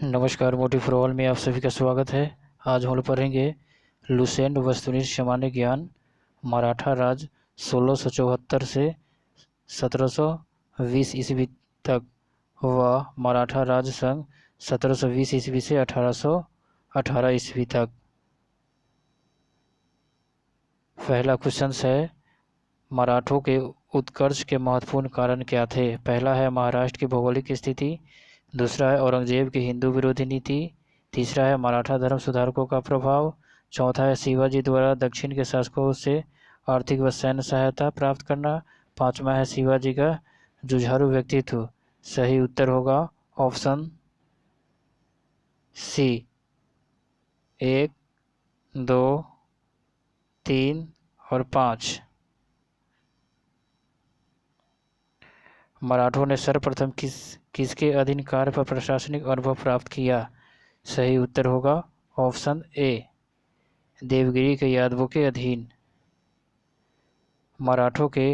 नमस्कार, motive for all में आप सभी का स्वागत है। आज हम लोग पढ़ेंगे लुसेंट वस्तुनिष्ठ सामान्य ज्ञान। मराठा राज 1674 से 1720 ईस्वी तक व मराठा राज संघ 1720 ईस्वी से 1818 ईस्वी तक। पहला क्वेश्चन है, मराठों के उत्कर्ष के महत्वपूर्ण कारण क्या थे। पहला है महाराष्ट्र की भौगोलिक स्थिति, दूसरा है औरंगजेब की हिंदू विरोधी नीति, तीसरा है मराठा धर्म सुधारकों का प्रभाव, चौथा है शिवाजी द्वारा दक्षिण के शासकों से आर्थिक व सैन्य सहायता प्राप्त करना, पांचवा है शिवाजी का जुझारू व्यक्तित्व। सही उत्तर होगा ऑप्शन सी 1, 2, 3 और 5। मराठों ने सर्वप्रथम किसके अधीन कार्य पर प्रशासनिक अनुभव प्राप्त किया। सही उत्तर होगा ऑप्शन ए, देवगिरी के यादवों के अधीन। मराठों के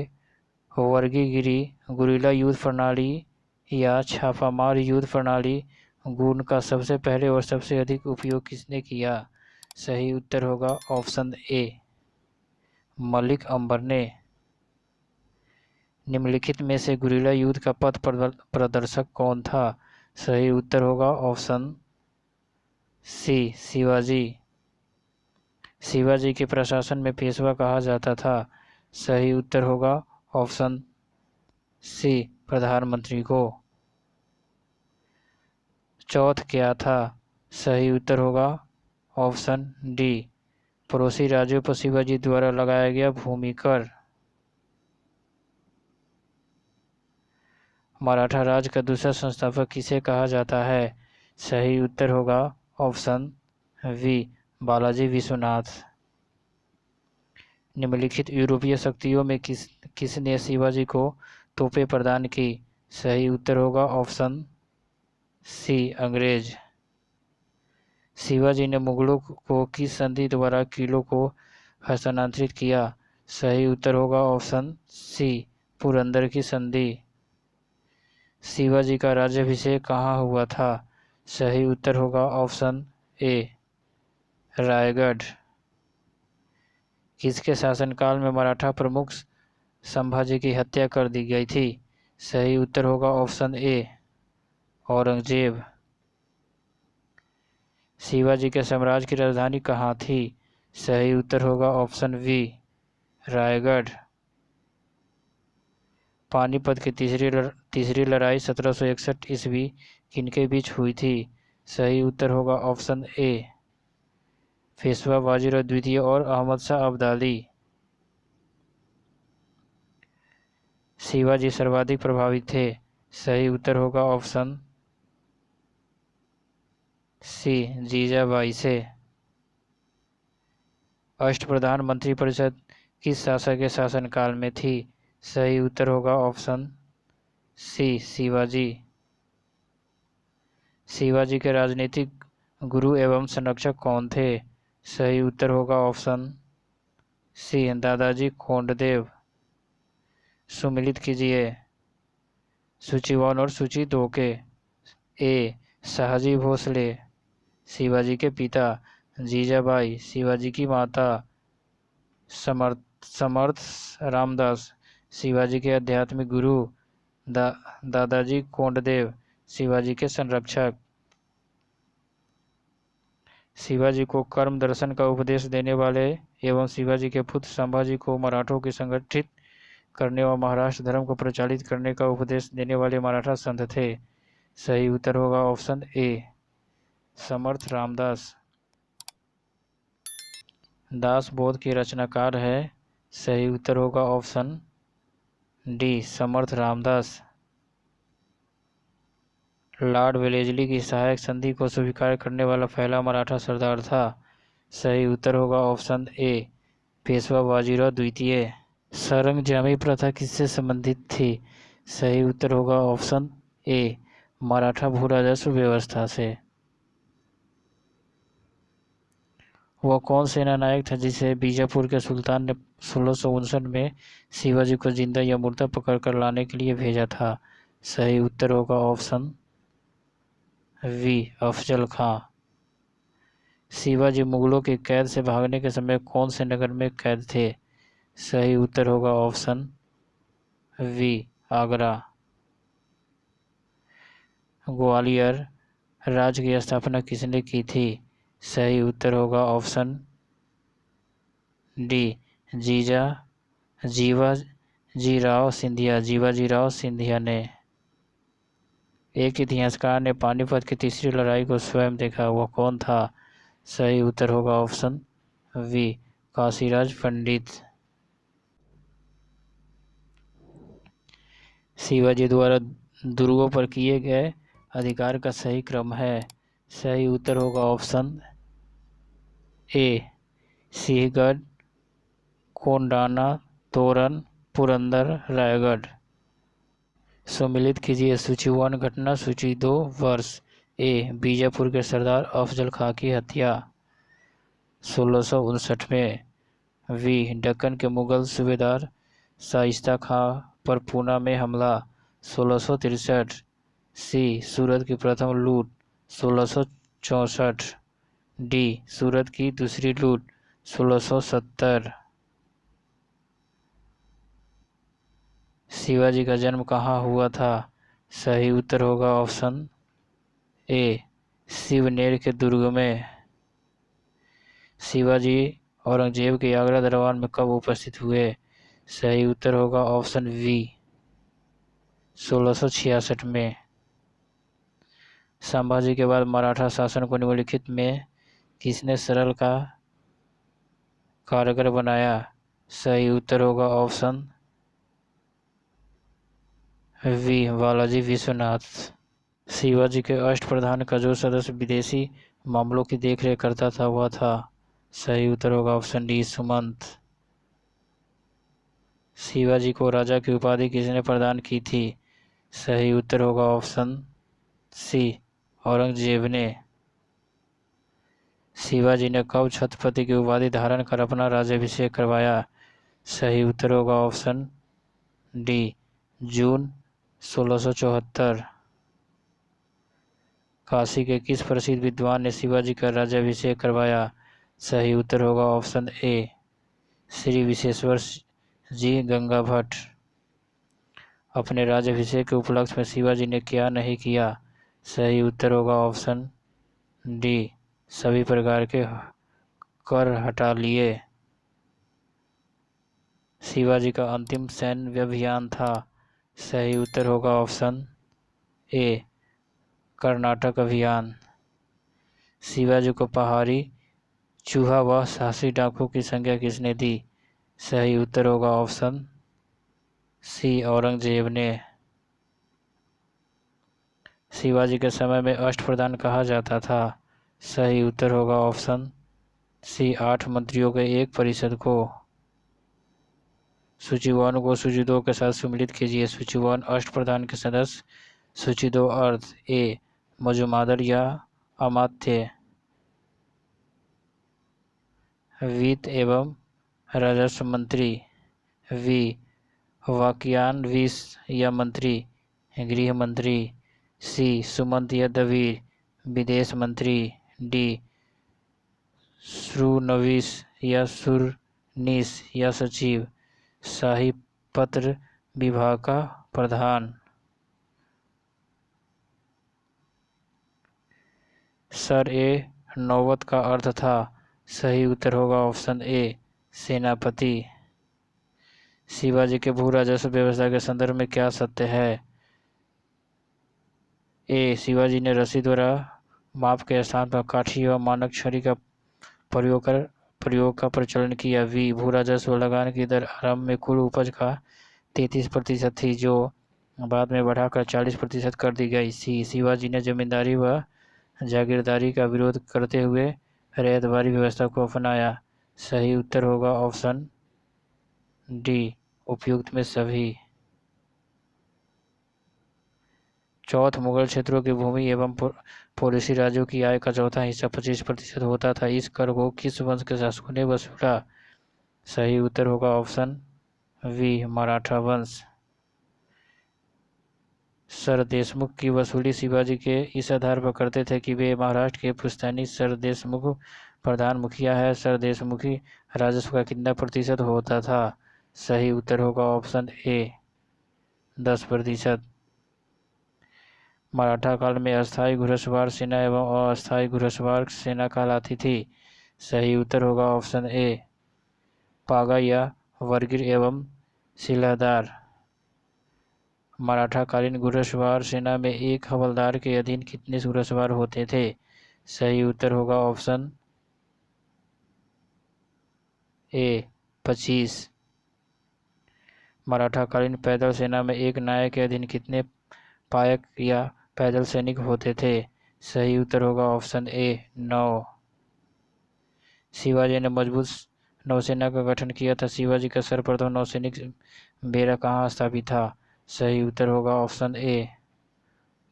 वर्गीगिरी गुरिल्ला युद्ध प्रणाली या छापामार युद्ध प्रणाली गुण का सबसे पहले और सबसे अधिक उपयोग किसने किया। सही उत्तर होगा ऑप्शन ए, मलिक अंबर ने। निम्नलिखित में से गुरिल्ला युद्ध का पथ प्रदर्शक कौन था। सही उत्तर होगा ऑप्शन सी, शिवाजी। शिवाजी के प्रशासन में पेशवा कहा जाता था। सही उत्तर होगा ऑप्शन सी, प्रधानमंत्री को। चौथ क्या था। सही उत्तर होगा ऑप्शन डी, पड़ोसी राज्यों पर शिवाजी द्वारा लगाया गया भूमि कर। मराठा राज का दूसरा संस्थापक किसे कहा जाता है। सही उत्तर होगा ऑप्शन वी, बालाजी विश्वनाथ। निम्नलिखित यूरोपीय शक्तियों में किसने शिवाजी को तोपें प्रदान की। सही उत्तर होगा ऑप्शन सी, अंग्रेज। शिवाजी ने मुगलों को किस संधि द्वारा किलों को हस्तांतरित किया। सही उत्तर होगा ऑप्शन सी, पुरंदर की संधि। शिवाजी का राज्याभिषेक कहाँ हुआ था। सही उत्तर होगा ऑप्शन ए, रायगढ़। किसके शासनकाल में मराठा प्रमुख संभाजी की हत्या कर दी गई थी। सही उत्तर होगा ऑप्शन ए, औरंगजेब। शिवाजी के साम्राज्य की राजधानी कहाँ थी। सही उत्तर होगा ऑप्शन वी, रायगढ़। पानीपत की तीसरी लड़ाई 1761 ईस्वी किनके बीच हुई थी। सही उत्तर होगा ऑप्शन ए, पेशवा बाजीराव द्वितीय और अहमद शाह अब्दाली। शिवाजी सर्वाधिक प्रभावित थे। सही उत्तर होगा ऑप्शन सी, जीजाबाई से। अष्टप्रधान मंत्री परिषद किस शासक के शासनकाल में थी। सही उत्तर होगा ऑप्शन सी, शिवाजी। शिवाजी के राजनीतिक गुरु एवं संरक्षक कौन थे। सही उत्तर होगा ऑप्शन सी, दादाजी कोंडदेव। सुमिलित कीजिए सूची 1 और सूची 2 के। ए, शाहजी भोसले शिवाजी के पिता, जीजाबाई शिवाजी की माता, समर्थ रामदास शिवाजी के आध्यात्मिक गुरु, दादाजी कोंडदेव शिवाजी के संरक्षक। शिवाजी को कर्म दर्शन का उपदेश देने वाले एवं शिवाजी के पुत्र संभाजी को मराठों की संगठित करने व महाराष्ट्र धर्म को प्रचारित करने का उपदेश देने वाले मराठा संत थे। सही उत्तर होगा ऑप्शन ए, समर्थ रामदास। दास बोध के रचनाकार है। सही उत्तर होगा option D, Samarth Ramdas. Lord Wellesley की सहायक संधि को स्वीकार करने वाला पहला मराठा सरदार था। सही उत्तर होगा ऑप्शन ए, पेशवा बाजीराव द्वितीय। सरंजामी प्रथा किससे संबंधित थी। सही उत्तर होगा ऑप्शन ए, मराठा भू राजस्व व्यवस्था से। वह कौन सेना नायक था जिसे बीजापुर के सुल्तान ने 1659 में शिवाजी को जिंदा या मुर्दा पकड़कर लाने के लिए भेजा था। सही उत्तर होगा ऑप्शन वी अफजल खां। शिवाजी मुगलों की कैद से भागने के समय कौन से नगर में कैद थे? सही उत्तर होगा ऑप्शन वी आगरा। ग्वालियर राज्य की स्थापना किसने की थी? सही उत्तर होगा ऑप्शन डी जीवाजीराव सिंधिया ने। एक इतिहासकार ने पानीपत की तीसरी लड़ाई को स्वयं देखा, वह कौन था? सही उत्तर होगा ऑप्शन वी काशीराज पंडित। शिवाजी द्वारा दुर्गों पर किए गए अधिकार का सही क्रम है? सही उत्तर होगा ऑप्शन ए सिंहगढ़, कोंडाना, तोरण, पुरंदर, रायगढ़। सम्मिलित कीजिए सूची 1 घटना, सूची 2 वर्ष। ए बीजापुर के सरदार अफजल खां की हत्या 1659 में। वी दक्कन के मुगल सूबेदार शाइस्ता खां पर पूना में हमला 1663। सी सूरत की प्रथम लूट 1664। डी सूरत की दूसरी लूट 1670। शिवाजी का जन्म कहाँ हुआ था? सही उत्तर होगा ऑप्शन ए शिवनेर के दुर्ग में। शिवाजी औरंगजेब के आगरा दरबार में कब उपस्थित हुए? सही उत्तर होगा ऑप्शन वी 1666 में। संभाजी के बाद मराठा शासन को निम्नलिखित में किसने सरल का कारगर बनाया? सही उत्तर होगा ऑप्शन वी बालाजी विश्वनाथ। शिवाजी के अष्टप्रधान का जो सदस्य विदेशी मामलों की देखरेख करता था वह था? सही उत्तर होगा ऑप्शन डी सुमंत। शिवाजी को राजा की उपाधि किसने प्रदान की थी? सही उत्तर होगा ऑप्शन सी औरंगजेब ने। शिवाजी ने कब छत्रपति की उपाधि धारण कर अपना राज्याभिषेक करवाया? सही उत्तर होगा ऑप्शन डी जून 1674। काशी के किस प्रसिद्ध विद्वान ने शिवाजी का राज्याभिषेक करवाया? सही उत्तर होगा ऑप्शन ए श्री विश्वेश्वर जी गंगा भट्ट। अपने राज्याभिषेक के उपलक्ष्य में शिवाजी ने क्या नहीं किया? सही उत्तर होगा ऑप्शन डी सभी प्रकार के कर हटा लिए। शिवाजी का अंतिम सैन्य अभियान था? सही उत्तर होगा ऑप्शन ए कर्नाटक अभियान। शिवाजी को पहाड़ी चूहा व साहसी डाकुओं की संज्ञा किसने दी? सही उत्तर होगा ऑप्शन सी औरंगजेब ने। शिवाजी के समय में अष्टप्रधान कहा जाता था? सही उत्तर होगा ऑप्शन सी 8 मंत्रियों के एक परिषद को। सूची 1 को सूची 2 के साथ सम्मिलित कीजिए। सूची 1 अष्टप्रधान के सदस्य, सूची 2 अर्थ। ए मजुमादर या अमात्य, वित्त एवं राजस्व मंत्री। वी वाक्यान्विस या मंत्री, गृह मंत्री। सी सुमंत या दवीर, विदेश मंत्री। डी श्रुनविस या सुरनीस या सचिव, शाही पत्र विभाग का प्रधान। सर ए नौबत का अर्थ था? सही उत्तर होगा ऑप्शन ए सेनापति। शिवाजी के भू राजस्व व्यवस्था के संदर्भ में क्या सत्य है? ए शिवाजी ने रस्सी द्वारा माप के स्थान पर काठी व मानक छड़ी का प्रयोग का प्रचलन किया। वी भू राजस्व लगान की दर आरंभ में कुल उपज का 33% थी, जो बाद में बढ़ाकर 40% कर दी गई। सी शिवाजी ने जमींदारी व जागीरदारी का विरोध करते हुए रैयतवारी व्यवस्था को अपनाया। सही उत्तर होगा ऑप्शन डी उपयुक्त में सभी। चौथ मुगल क्षेत्रों की भूमि एवं पड़ोसी राज्यों की आय का चौथा हिस्सा 25% होता था। इस कर को किस वंश के शासकों ने वसूला? सही उत्तर होगा ऑप्शन वी मराठा वंश। सर देशमुख की वसूली शिवाजी के इस आधार पर करते थे कि वे महाराष्ट्र के पुश्तैनी सर देशमुख प्रधान मुखिया है। सर देशमुखी राजस्व का कितना प्रतिशत होता था? सही उत्तर होगा ऑप्शन ए 10%। मराठा काल में अस्थायी घुड़सवार सेना एवं अस्थायी घुड़सवार सेना कहलाती थी। सही उत्तर होगा ऑप्शन ए पागा या वर्गिर एवं सिलादार। मराठाकालीन घुड़सवार सेना में एक हवलदार के अधीन कितने घुड़सवार होते थे? सही उत्तर होगा ऑप्शन ए 25। मराठाकालीन पैदल सेना में एक नायक के अधीन कितने पायक या पैदल सैनिक होते थे? सही उत्तर होगा ऑप्शन ए 9। शिवाजी ने मजबूत नौसेना का गठन किया था। शिवाजी का सर्वप्रथम नौसैनिक बेड़ा कहाँ स्थापित था? सही उत्तर होगा ऑप्शन ए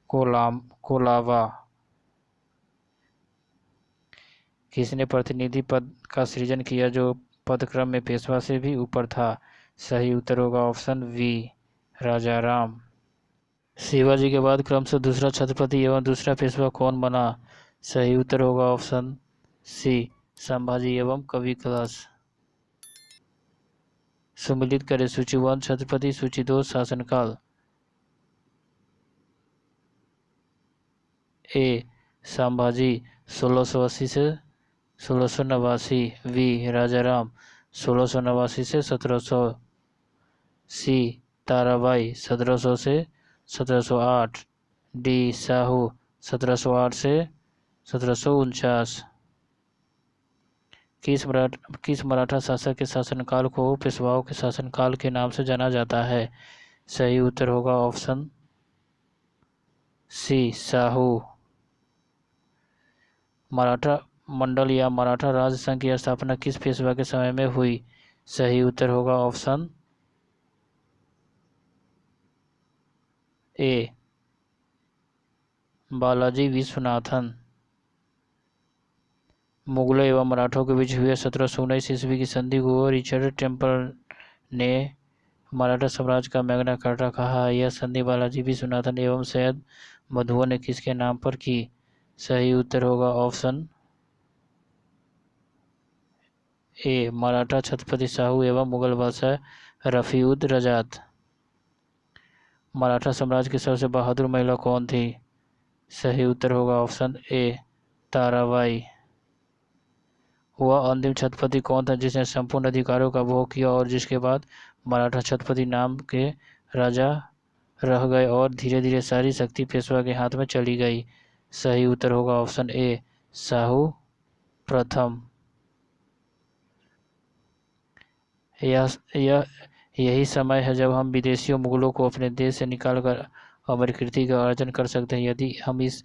कोलावा। किसने प्रतिनिधि पद का सृजन किया जो पदक्रम में पेशवा से भी ऊपर था? सही उत्तर होगा ऑप्शन वी राजाराम। शिवाजी के बाद क्रम से दूसरा छत्रपति एवं दूसरा पेशवा कौन बना? सही उत्तर होगा ऑप्शन सी संभाजी एवं कवि कलश। सम्मिलित करें सूची 1 छत्रपति, सूची 2 शासनकाल। ए संभाजी 1680 से 1689, वी राजाराम 1689 से 1700, सी ताराबाई 1700 से 1708, डी साहू 1708 से 1749। किस मराठा शासक के शासनकाल को पेशवाओं के शासनकाल के नाम से जाना जाता है? सही उत्तर होगा ऑप्शन सी साहू। मराठा मंडल या मराठा राज संघ की स्थापना किस पेशवा के समय में हुई? सही उत्तर होगा ऑप्शन ए बालाजी विश्वनाथन। मुगलों एवं मराठों के बीच हुए 1719 ईस्वी की संधि को रिचर्ड टेम्पल ने मराठा साम्राज्य का मैग्ना कार्टा कहा। यह संधि बालाजी विश्वनाथन एवं सैयद मधुआ ने किसके नाम पर की? सही उत्तर होगा ऑप्शन ए मराठा छत्रपति साहू एवं मुगल बादशाह रफीउद रजात। मराठा साम्राज्य की सबसे बहादुर महिला कौन थी? सही उत्तर होगा ऑप्शन ए ताराबाई। वह अंतिम छत्रपति कौन था जिसने संपूर्ण अधिकारों का भोग किया और जिसके बाद मराठा छत्रपति नाम के राजा रह गए और धीरे धीरे सारी शक्ति पेशवा के हाथ में चली गई? सही उत्तर होगा ऑप्शन ए साहू प्रथम। यही समय है जब हम विदेशियों मुगलों को अपने देश से निकालकर अमरकीर्ति का अर्जन कर सकते हैं। यदि हम इस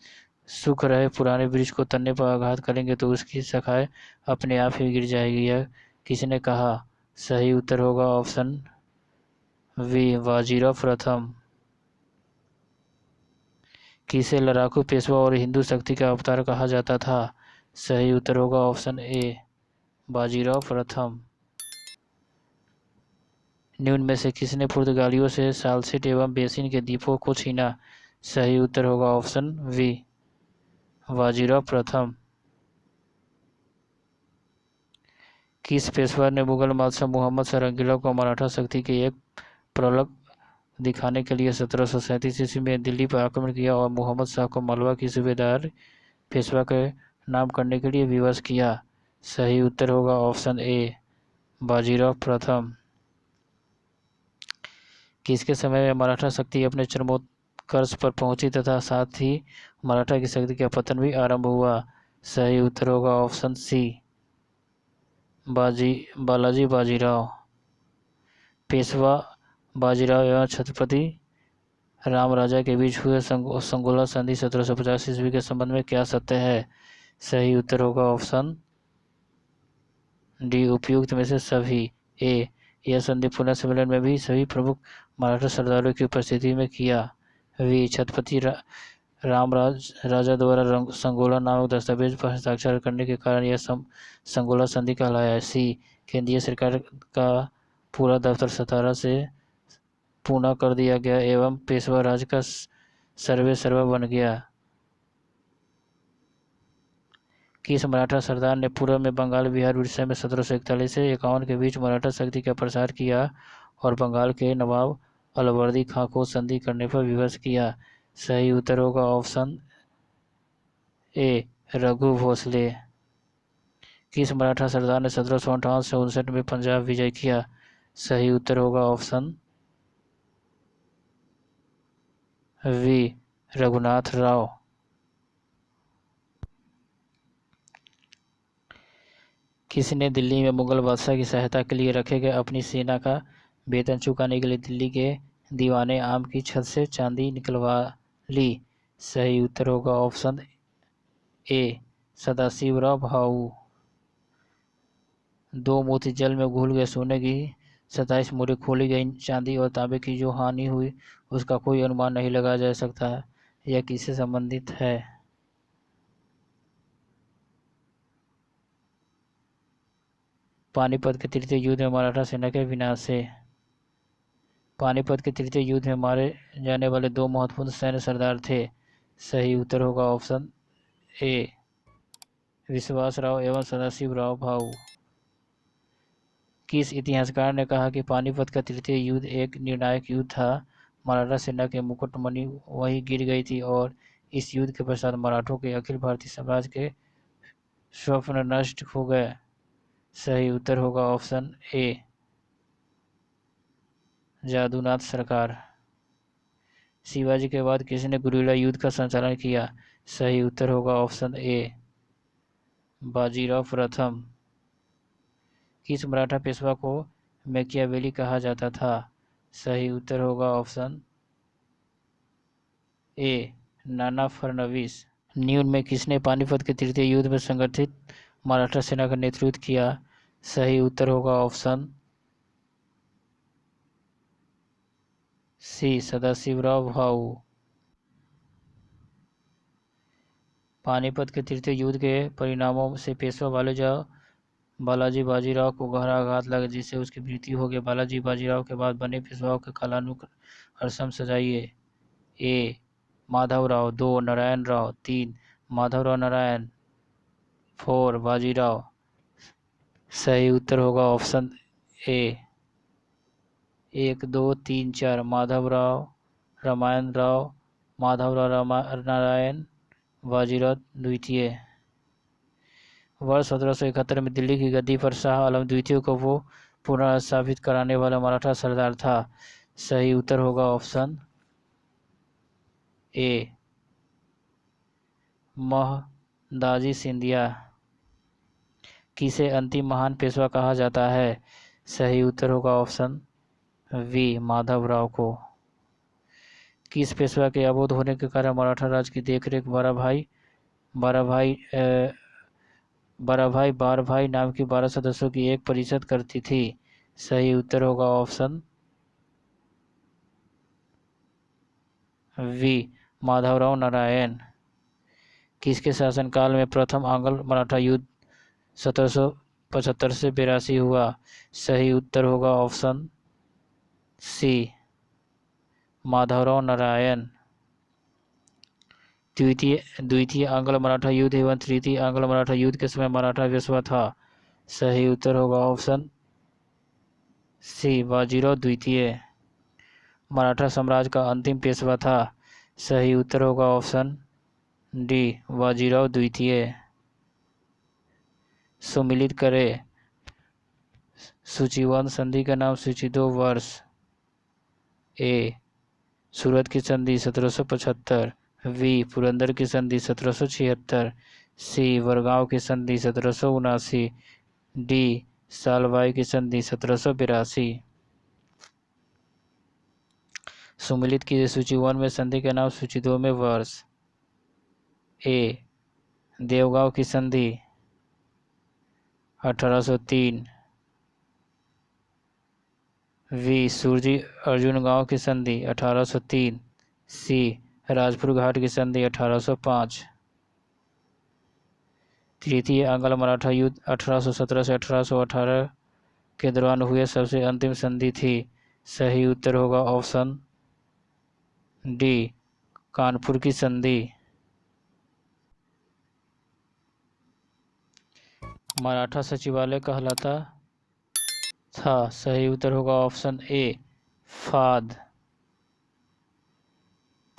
सुख रहे पुराने वृक्ष को तन्ने पर आघात करेंगे तो उसकी शाखाएं अपने आप ही गिर जाएगी। यह किसने कहा? सही उत्तर होगा ऑप्शन वी बाजीराव प्रथम। किसे लड़ाकू पेशवा और हिंदू शक्ति का अवतार कहा जाता था? सही उत्तर होगा ऑप्शन ए बाजीराव प्रथम। निम्न में से किसने पुर्तगालियों से सालसेट एवं बेसिन के द्वीपों को छीना? सही उत्तर होगा ऑप्शन वी बाजीराव प्रथम। किस पेशवा ने मुगल बादशाह मोहम्मद शाह रंगीला को मराठा शक्ति के एक प्रलग दिखाने के लिए 1737 ईस्वी में दिल्ली पर आक्रमण किया और मोहम्मद शाह को मालवा की सूबेदार पेशवा के नाम करने के लिए विवश किया? सही उत्तर होगा ऑप्शन ए बाजीराव प्रथम। किसके समय में मराठा शक्ति अपने चरमोत्कर्ष पर पहुंची तथा साथ ही मराठा की शक्ति का पतन भी आरंभ हुआ? सही उत्तर होगा ऑप्शन सी बालाजी बाजीराव। पेशवा बाजीराव एवं छत्रपति राम राजा के बीच हुए संगोला संधि 1750 ईस्वी के संबंध में क्या सत्य है? सही उत्तर होगा ऑप्शन डी उपयुक्त में से सभी। ए यह संधि पुणे सम्मेलन में भी सभी प्रमुख मराठा सरदारों की उपस्थिति में किया। वी छत्रपति रामराज राजा द्वारा संगोला नामक दस्तावेज पर हस्ताक्षर करने के कारण यह संगोला संधि कहलाया। सी केंद्रीय सरकार का पूरा दफ्तर 17 से पूना कर दिया गया एवं पेशवा राज का सर्वे सर्वा बन गया। किस मराठा सरदार ने पूर्व में बंगाल, बिहार, उड़ीसा में 1741 से 51 के बीच मराठा शक्ति का प्रसार किया और बंगाल के नवाब अलवर्दी खां को संधि करने पर विवश किया? सही उत्तर होगा ऑप्शन ए, रघु भोसले। किस मराठा सरदार ने 1758 से 59 में पंजाब विजय किया? सही उत्तर होगा ऑप्शन वी, रघुनाथ राव। किसने दिल्ली में मुगल बादशाह की सहायता के लिए रखे गए अपनी सेना का वेतन चुकाने के लिए दिल्ली के दीवाने आम की छत से चांदी निकलवा ली? सही उत्तर होगा ऑप्शन ए, सदाशिवराव भाऊ। 2 मोती जल में घुल गए सोने की 27 मोहरें खोली गई। चांदी और तांबे की जो हानि हुई उसका कोई अनुमान नहीं लगाया जा सकता। यह किससे संबंधित है? पानीपत के तृतीय युद्ध में मराठा सेना के विनाश से। पानीपत के तृतीय युद्ध में मारे जाने वाले 2 महत्वपूर्ण सैन्य सरदार थे। सही उत्तर होगा ऑप्शन ए, विश्वासराव एवं सदाशिवराव भाऊ। किस इतिहासकार ने कहा कि पानीपत का तृतीय युद्ध एक निर्णायक युद्ध था? मराठा सेना के मुकुटमणि वहीं गिर गई थी और इस युद्ध के पश्चात मराठों के अखिल भारतीय साम्राज्य के स्वप्न नष्ट हो गए। सही उत्तर होगा ऑप्शन ए, जादूनाथ सरकार। शिवाजी के बाद किसने गुरिल्ला युद्ध का संचालन किया? सही उत्तर होगा ऑप्शन ए, बाजीराव प्रथम। किस मराठा पेशवा को मैकियावेली कहा जाता था? सही उत्तर होगा ऑप्शन ए, नाना फडणवीस। न्यून में किसने पानीपत के तृतीय युद्ध में संगठित मराठा सेना का नेतृत्व किया? सही उत्तर होगा ऑप्शन सी, सदाशिवराव भाऊ। पानीपत के तृतीय युद्ध के परिणामों से पेशवा बालाजी बाजीराव को गहरा आघात लगा, जिससे उसकी मृत्यु हो गई। बालाजी बाजीराव के बाद बने पेशवाओं के कालानुक्रम रस्म सजाइए। ए, माधवराव। 2, नारायण राव। 3, माधवराव नारायण। 4, बाजीराव। सही उत्तर होगा ऑप्शन ए, 1, 2, 3, 4 माधवराव, रामायण राव, माधवराव नारायण, बाजीराव द्वितीय। वर्ष 1771 में दिल्ली की गद्दी पर शाह आलम द्वितीय को वो पुनर्स्थापित कराने वाला मराठा सरदार था। सही उत्तर होगा ऑप्शन ए, महदाजी सिंधिया। किसे अंतिम महान पेशवा कहा जाता है? सही उत्तर होगा ऑप्शन वी, माधवराव को। किस पेशवा के अबोध होने के कारण मराठा राज की देखरेख बार भाई नाम की 12 सदस्यों की एक परिषद करती थी? सही उत्तर होगा ऑप्शन वी, माधवराव नारायण। किसके शासनकाल में प्रथम आंग्ल मराठा युद्ध 1775 से 82 हुआ? सही उत्तर होगा ऑप्शन सी, माधवराव नारायण। द्वितीय आंग्ल मराठा युद्ध एवं तृतीय आंग्ल मराठा युद्ध के समय मराठा पेशवा था? सही उत्तर होगा ऑप्शन सी, बाजीराव द्वितीय। मराठा साम्राज्य का अंतिम पेशवा था? सही उत्तर होगा ऑप्शन डी, बाजीराव द्वितीय। सुमिलित करें। सूचीबद्ध संधि का नाम सूची 2 वर्ष। ए, सूरत की संधि 1775। वी, पुरंदर की संधि 1776। सी, वरगांव की संधि 1779। डी, सालबाई की संधि 1782। सुमिलित की सूची 1 में संधि का नाम सूची 2 में वर्ष। ए, देवगांव की संधि 1803। वी, सूरजी अर्जुन गांव की संधि 1803। सी, राजपुर घाट की संधि 1805। तृतीय आंग्ल मराठा युद्ध 1817 से 1818 के दौरान हुए सबसे अंतिम संधि थी। सही उत्तर होगा ऑप्शन डी, कानपुर की संधि। मराठा सचिवालय कहलाता था। सही उत्तर होगा ऑप्शन ए फाद।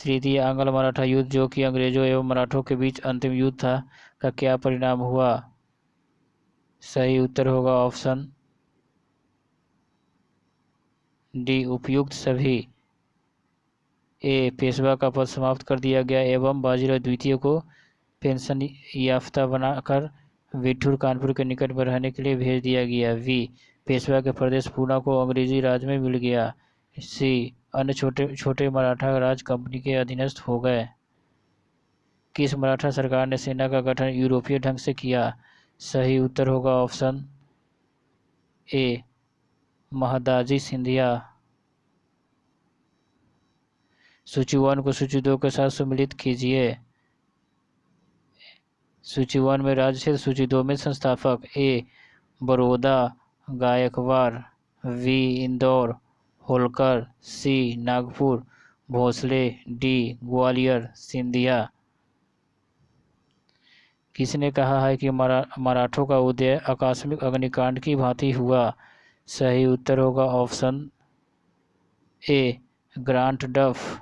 तृतीय आंग्ल मराठा युद्ध, जो कि अंग्रेजों एवं मराठों के बीच अंतिम युद्ध था, का क्या परिणाम हुआ? सही उत्तर होगा ऑप्शन डी उपर्युक्त सभी। ए पेशवा का पद समाप्त कर दिया गया एवं बाजीराव द्वितीय को पेंशन याफ्ता बनाकर विठूर कानपुर के निकट में रहने के लिए भेज दिया गया। वी पेशवा के प्रदेश पूना को अंग्रेजी राज में मिल गया। सी अन्य छोटे छोटे मराठा राज कंपनी के अधीनस्थ हो गए। किस मराठा सरकार ने सेना का गठन यूरोपीय ढंग से किया? सही उत्तर होगा ऑप्शन ए महादाजी सिंधिया। सूची 1 को सूची 2 के साथ सम्मिलित कीजिए। सूची 1 में राज्य क्षेत्र, सूची 2 में संस्थापक। A Baroda Gaikwad, B Indore, Holkar, C Nagpur, Bhosle, D Gwalior Scindia. किसने कहा है कि मराठों का उदय आकस्मिक अग्निकांड की भांति हुआ? सही उत्तर होगा ऑप्शन ए ग्रांट डफ।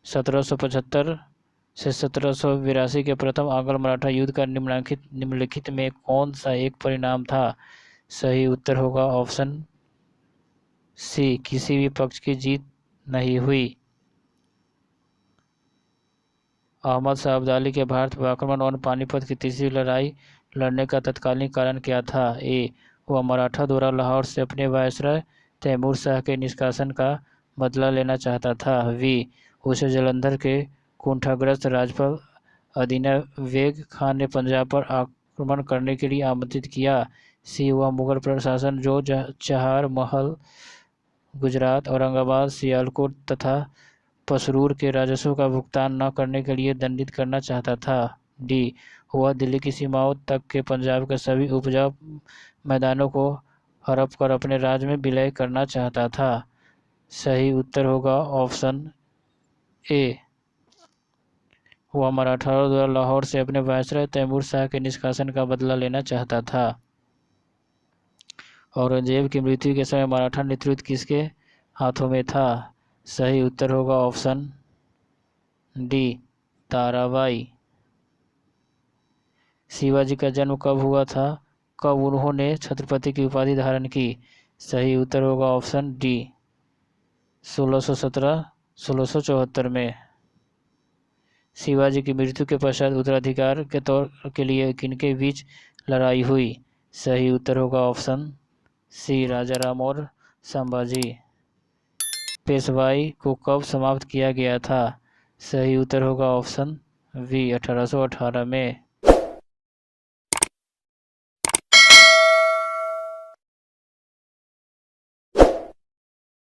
1775 से 1782 के प्रथम आंग्ल मराठा युद्ध का निम्नलिखित में कौन सा एक परिणाम था? सही उत्तर होगा ऑप्शन सी किसी भी पक्ष की जीत नहीं हुई। अहमद शाह अब्दाली के भारत पर आक्रमण और पानीपत की तीसरी लड़ाई लड़ने का तत्कालीन कारण क्या था? ए वह मराठा द्वारा लाहौर से अपने वायसराय तैमूर शाह के निष्कासन का बदला लेना चाहता था। वी उसे जालंधर के कुंठाग्रस्त राज्यपाल अदीना-बेग खान ने पंजाब पर आक्रमण करने के लिए आमंत्रित किया। सी वह मुगल प्रशासन जो चहार महल, गुजरात, औरंगाबाद, सियालकोट तथा पसरूर के राजस्व का भुगतान न करने के लिए दंडित करना चाहता था। डी वह दिल्ली की सीमाओं तक के पंजाब के सभी उपजाऊ मैदानों को हड़प कर अपने राज्य में विलय करना चाहता था। सही उत्तर होगा ऑप्शन ए वह मराठाओं द्वारा लाहौर से अपने वायसराय तैमूर शाह के निष्कासन का बदला लेना चाहता था। औरंगजेब की मृत्यु के समय मराठा नेतृत्व किसके हाथों में था? सही उत्तर होगा ऑप्शन डी ताराबाई। शिवाजी का जन्म कब हुआ था? कब उन्होंने छत्रपति की उपाधि धारण की? सही उत्तर होगा ऑप्शन डी 1617-1674 में। शिवाजी की मृत्यु के पश्चात उत्तराधिकार के तौर के लिए किनके बीच लड़ाई हुई? सही उत्तर होगा ऑप्शन सी राजाराम और संभाजी। पेशवाई को कब समाप्त किया गया था? सही उत्तर होगा ऑप्शन बी 1818 में।